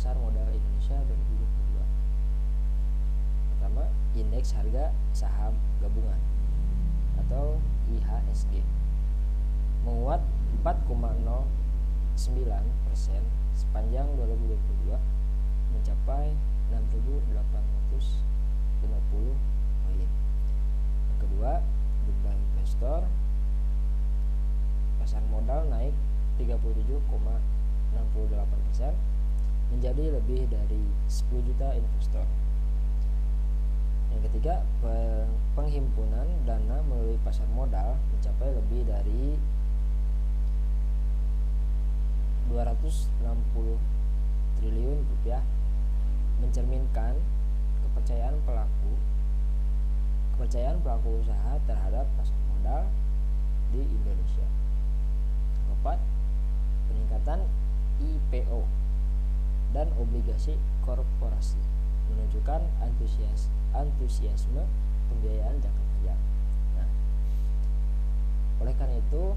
pasar modal Indonesia 2022. Pertama, indeks harga saham gabungan atau IHSG menguat 4,09% sepanjang 2022 mencapai 6.850 poin. Yang kedua, jumlah investor pasar modal naik 37,68% menjadi lebih dari 10 juta investor. Yang ketiga, penghimpunan dana melalui pasar modal mencapai lebih dari 260 triliun rupiah, mencerminkan kepercayaan pelaku usaha terhadap pasar modal di Indonesia. Keempat, peningkatan IPO dan obligasi korporasi menunjukkan antusiasme pembiayaan jangka panjang. Nah, oleh karena itu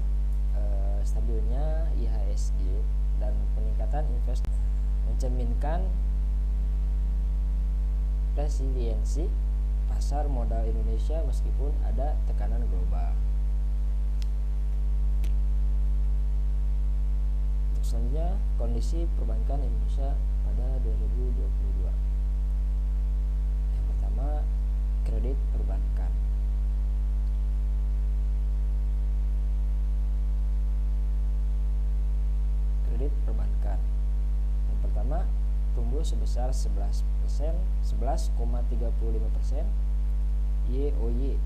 stabilnya IHSG dan peningkatan investasi mencerminkan resiliensi pasar modal Indonesia meskipun ada tekanan global. Untuk selanjutnya, kondisi perbankan Indonesia pada 2022. Yang pertama, kredit perbankan. Kredit perbankan yang pertama tumbuh sebesar 11,35% YoY,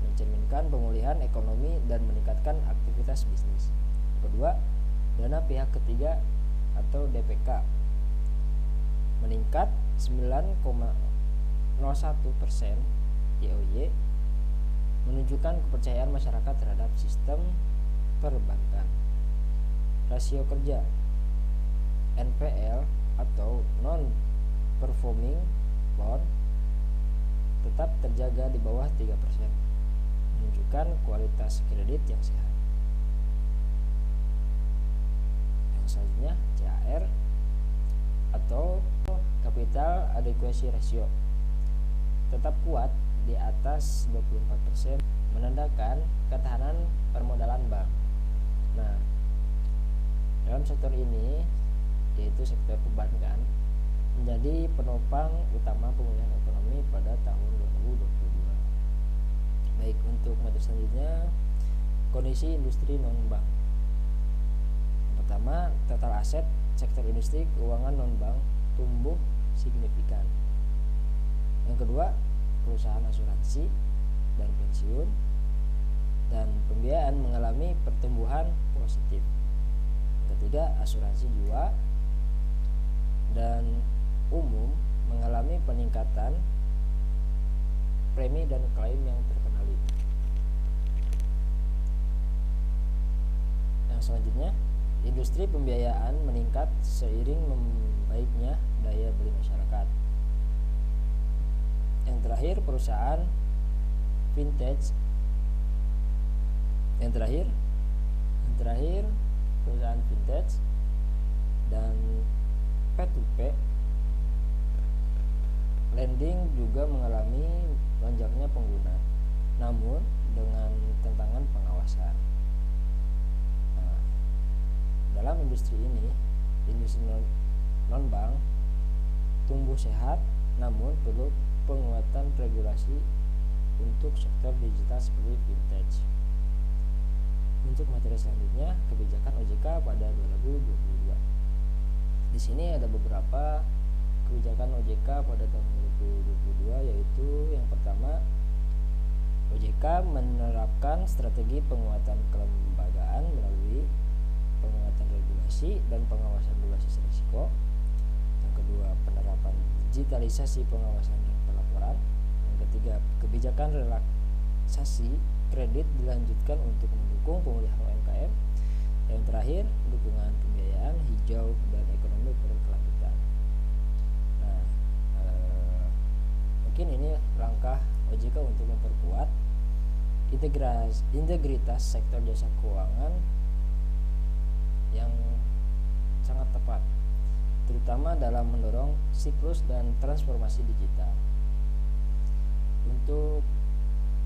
mencerminkan pemulihan ekonomi dan meningkatkan aktivitas bisnis. Yang kedua, dana pihak ketiga atau DPK meningkat 9,01% YoY, menunjukkan kepercayaan masyarakat terhadap sistem perbankan. Rasio kerja NPL atau non performing loan tetap terjaga di bawah 3%, menunjukkan kualitas kredit yang sehat. Yang selanjutnya, CAR atau capital adequacy ratio tetap kuat di atas 24%, menandakan ketahanan permodalan bank. Nah, dalam sektor ini, yaitu sektor perbankan, menjadi penopang utama pemulihan ekonomi pada tahun 2022. Baik, untuk materi selanjutnya, kondisi industri non-bank. Yang pertama, total aset sektor industri keuangan non-bank tumbuh signifikan. Yang kedua, perusahaan asuransi dan pensiun dan pembiayaan mengalami pertumbuhan positif. Yang ketiga, asuransi jiwa dan umum mengalami peningkatan premi dan klaim yang terkendali. Yang selanjutnya, industri pembiayaan meningkat seiring membaiknya daya beli masyarakat. Yang terakhir, perusahaan vintage. Yang terakhir perusahaan vintage dan P2P lending juga mengalami lonjaknya pengguna, namun dengan tantangan pengawasan. Nah, dalam industri ini, industri non-bank tumbuh sehat, namun perlu penguatan regulasi untuk sektor digital seperti vintage. Untuk materi selanjutnya, kebijakan OJK pada 2022. Di sini ada beberapa kebijakan OJK pada tahun 2022, yaitu yang pertama, OJK menerapkan strategi penguatan kelembagaan melalui penguatan regulasi dan pengawasan berbasis risiko. Yang kedua, penerapan digitalisasi pengawasan dan pelaporan. Yang ketiga, kebijakan relaksasi kredit dilanjutkan untuk mendukung pemulihan UMKM. Yang terakhir, dukungan pembiayaan hijau dan ekonomi berkelanjutan. Nah, mungkin ini langkah OJK untuk memperkuat integritas sektor jasa keuangan yang sangat tepat. terutama dalam mendorong siklus dan transformasi digital. Untuk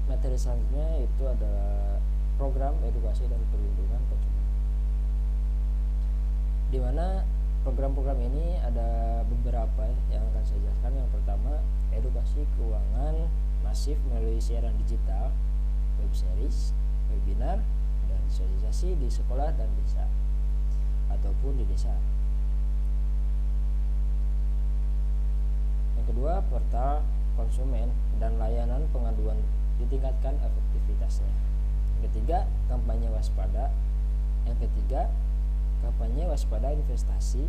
materi selanjutnya itu adalah program edukasi dan perlindungan konsumen, di mana program-program ini ada beberapa yang akan saya jelaskan. Yang pertama, edukasi keuangan masif melalui siaran digital, web series, webinar, dan sosialisasi di sekolah dan desa ataupun di desa. Yang kedua, portal konsumen dan layanan pengaduan ditingkatkan efektivitasnya. Yang ketiga, kampanye waspada. Yang ketiga, kampanye waspada investasi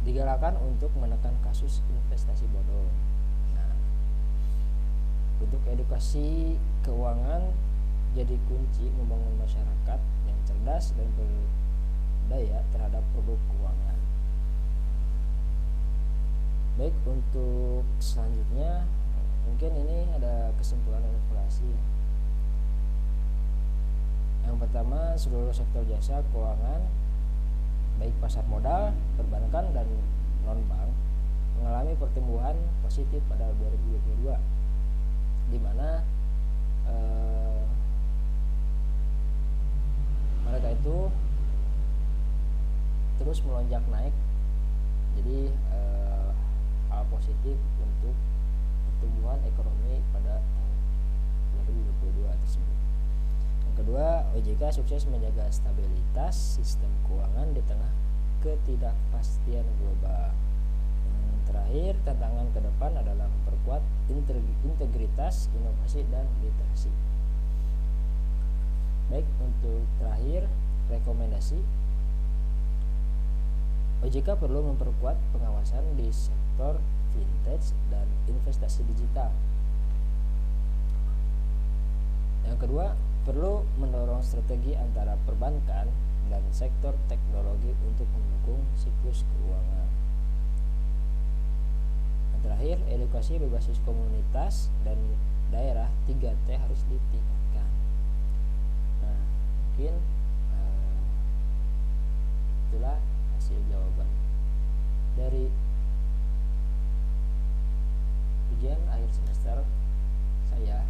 digalakkan untuk menekan kasus investasi bodong. Nah, untuk edukasi keuangan jadi kunci membangun masyarakat yang cerdas dan berdaya terhadap produk keuangan. Baik, untuk selanjutnya mungkin ini ada kesimpulan evaluasi. Yang pertama, seluruh sektor jasa keuangan baik pasar modal, perbankan, dan non-bank mengalami pertumbuhan positif pada 2022, di mana mereka itu terus melonjak naik. Jadi hal positif untuk pertumbuhan ekonomi pada tahun 2022 tersebut. Yang kedua, OJK sukses menjaga stabilitas sistem keuangan di tengah ketidakpastian global. Yang terakhir, tantangan ke depan adalah memperkuat integritas, inovasi, dan literasi. Baik, untuk terakhir, rekomendasi. OJK perlu memperkuat pengawasan di sektor fintech dan investasi digital. Yang kedua, perlu mendorong strategi antara perbankan dan sektor teknologi untuk mendukung siklus keuangan. Yang terakhir, edukasi berbasis komunitas dan daerah 3T harus ditingkatkan. Nah, mungkin itulah hasil jawaban dari ujian akhir semester saya.